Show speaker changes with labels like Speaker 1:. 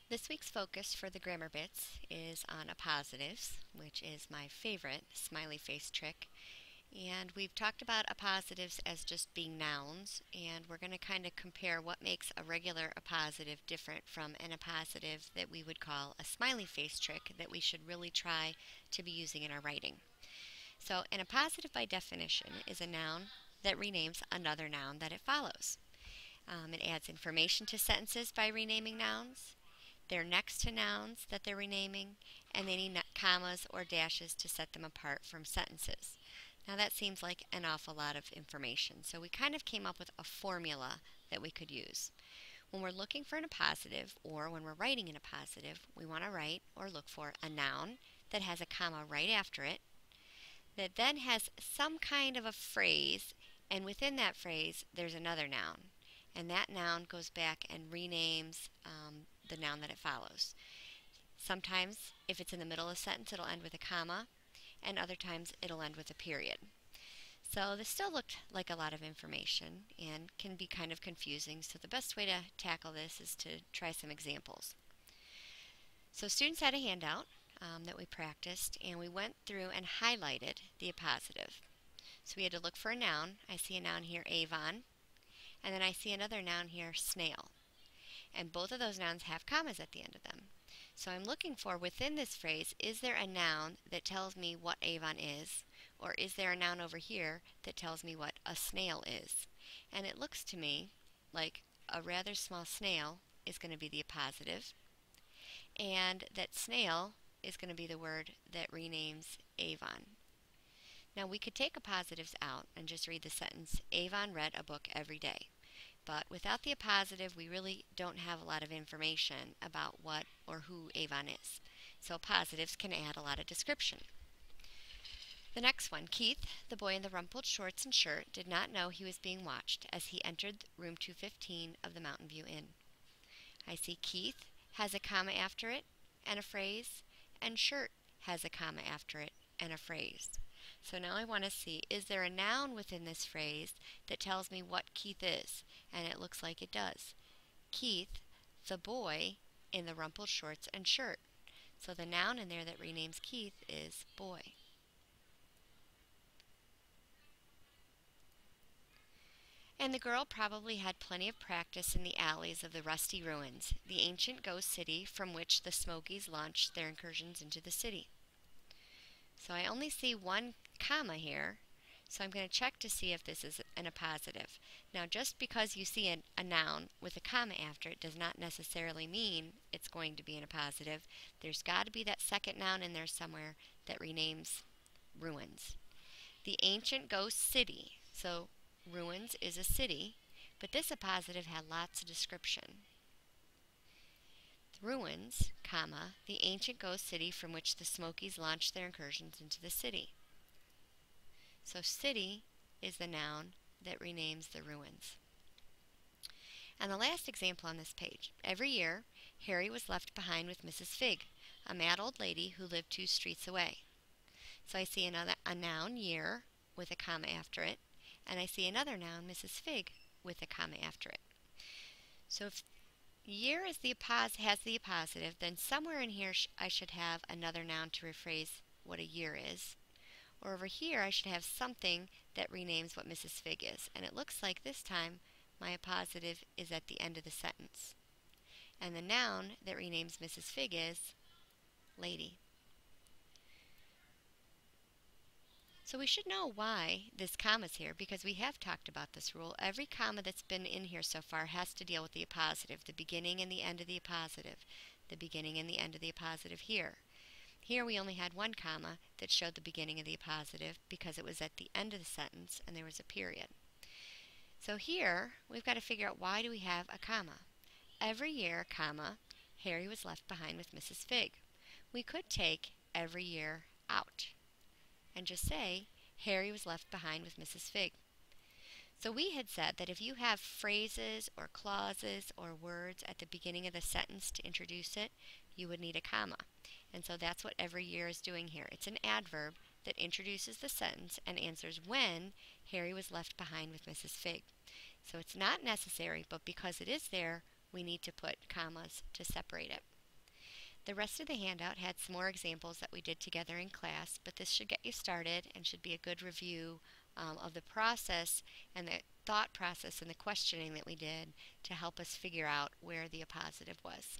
Speaker 1: This week's focus for the grammar bits is on appositives, which is my favorite smiley face trick. And we've talked about appositives as just being nouns, and we're going to kind of compare what makes a regular appositive different from an appositive that we would call a smiley face trick that we should really try to be using in our writing. So, an appositive by definition is a noun that renames another noun that it follows. It adds information to sentences by renaming nouns. They're next to nouns that they're renaming, and they need commas or dashes to set them apart from sentences. Now that seems like an awful lot of information, so we kind of came up with a formula that we could use. When we're looking for an appositive, or when we're writing an appositive, we want to write or look for a noun that has a comma right after it, that then has some kind of a phrase, and within that phrase there's another noun. And that noun goes back and renames the noun that it follows. Sometimes, if it's in the middle of a sentence, it'll end with a comma, and other times it'll end with a period. So this still looked like a lot of information and can be kind of confusing, so the best way to tackle this is to try some examples. So students had a handout that we practiced, and we went through and highlighted the appositive. So we had to look for a noun. I see a noun here, Avon, and then I see another noun here, snail. And both of those nouns have commas at the end of them. So I'm looking for, within this phrase, is there a noun that tells me what Avon is, or is there a noun over here that tells me what a snail is? And it looks to me like a rather small snail is going to be the appositive, and that snail is going to be the word that renames Avon. Now we could take appositives out and just read the sentence, Avon read a book every day. But without the appositive, we really don't have a lot of information about what or who Avon is. So appositives can add a lot of description. The next one, Keith, the boy in the rumpled shorts and shirt, did not know he was being watched as he entered room 215 of the Mountain View Inn. I see Keith has a comma after it and a phrase, and shirt has a comma after it and a phrase. So now I want to see, is there a noun within this phrase that tells me what Keith is? And it looks like it does. Keith, the boy in the rumpled shorts and shirt. So the noun in there that renames Keith is boy. And the girl probably had plenty of practice in the alleys of the rusty ruins, the ancient ghost city from which the Smokies launched their incursions into the city. So I only see one comma here, so I'm going to check to see if this is an appositive. Now just because you see a noun with a comma after it does not necessarily mean it's going to be an appositive. There's got to be that second noun in there somewhere that renames ruins. The ancient ghost city. So ruins is a city, but this appositive had lots of description. Ruins, comma, the ancient ghost city from which the Smokies launched their incursions into the city. So city is the noun that renames the ruins. And the last example on this page. Every year, Harry was left behind with Mrs. Figg, a mad old lady who lived 2 streets away. So I see a noun, year, with a comma after it, and I see another noun, Mrs. Figg, with a comma after it. So if year is has the appositive, then somewhere in here I should have another noun to rephrase what a year is. Or over here I should have something that renames what Mrs. Figg is. And it looks like this time my appositive is at the end of the sentence. And the noun that renames Mrs. Figg is lady. So we should know why this comma is here, because we have talked about this rule. Every comma that's been in here so far has to deal with the appositive, the beginning and the end of the appositive, the beginning and the end of the appositive here. Here we only had one comma that showed the beginning of the appositive because it was at the end of the sentence and there was a period. So here we've got to figure out, why do we have a comma? Every year, comma, Harry was left behind with Mrs. Figg. We could take every year out and just say Harry was left behind with Mrs. Figg. So we had said that if you have phrases or clauses or words at the beginning of the sentence to introduce it, you would need a comma. And so that's what every year is doing here. It's an adverb that introduces the sentence and answers when Harry was left behind with Mrs. Figg. So it's not necessary, but because it is there, we need to put commas to separate it. The rest of the handout had some more examples that we did together in class, but this should get you started and should be a good review of the process and the thought process and the questioning that we did to help us figure out where the appositive was.